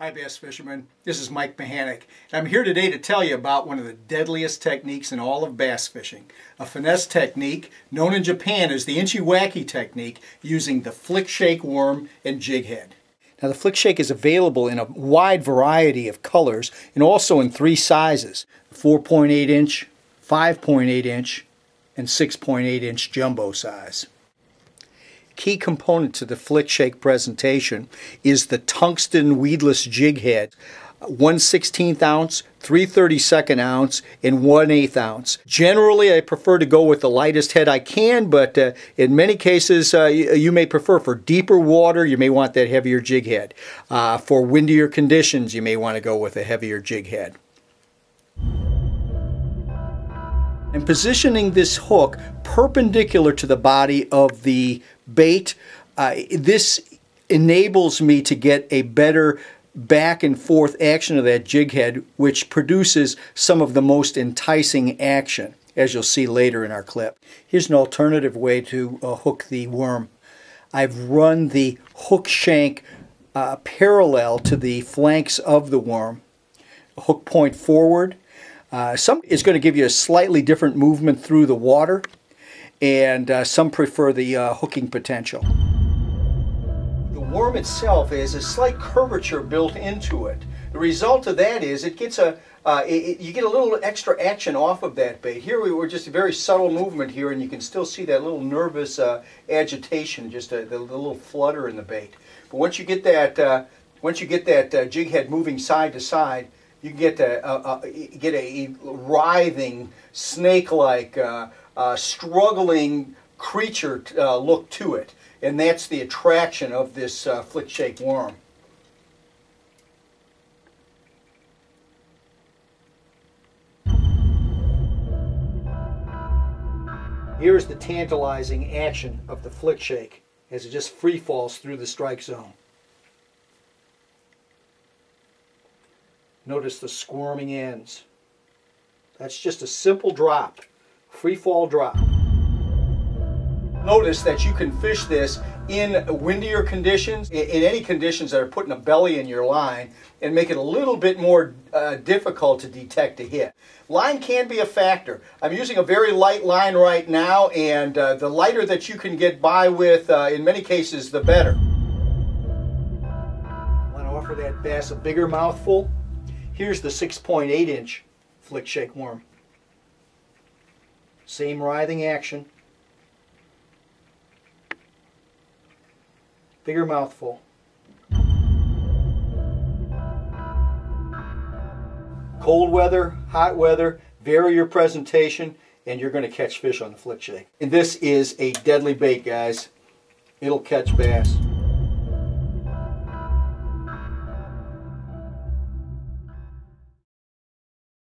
Hi bass fishermen, this is Mike Mechanic, and I'm here today to tell you about one of the deadliest techniques in all of bass fishing. A finesse technique known in Japan as the Inchi-Wacky technique, using the flick shake worm and jig head. Now the flick shake is available in a wide variety of colors and also in three sizes: 4.8 inch, 5.8 inch, and 6.8 inch jumbo size. Key component to the flick shake presentation is the tungsten weedless jig head, 1/16 ounce, 3/32 ounce, and 1/8 ounce. Generally, I prefer to go with the lightest head I can, but in many cases you may prefer for deeper water, you may want that heavier jig head. For windier conditions, you may want to go with a heavier jig head. And positioning this hook perpendicular to the body of the bait, this enables me to get a better back and forth action of that jig head, which produces some of the most enticing action, as you'll see later in our clip. Here's an alternative way to hook the worm. I've run the hook shank parallel to the flanks of the worm. Hook point forward. Some is going to give you a slightly different movement through the water, and some prefer the hooking potential. The worm itself has a slight curvature built into it. The result of that is it gets you get a little extra action off of that bait. Here we were just a very subtle movement here, and you can still see that little nervous agitation, just the little flutter in the bait. But once you get that jig head moving side to side, you get a writhing, snake-like, struggling creature look to it, and that's the attraction of this flick shake worm. Here's the tantalizing action of the flick shake as it just free falls through the strike zone. Notice the squirming ends. That's just a simple drop, free fall drop. Notice that you can fish this in windier conditions, in any conditions that are putting a belly in your line, and make it a little bit more difficult to detect a hit. Line can be a factor. I'm using a very light line right now, and the lighter that you can get by with, in many cases, the better. I want to offer that bass a bigger mouthful. Here's the 6.8 inch flick shake worm. Same writhing action. Bigger mouthful. Cold weather, hot weather, vary your presentation, and you're going to catch fish on the flick shake. And this is a deadly bait, guys. It'll catch bass.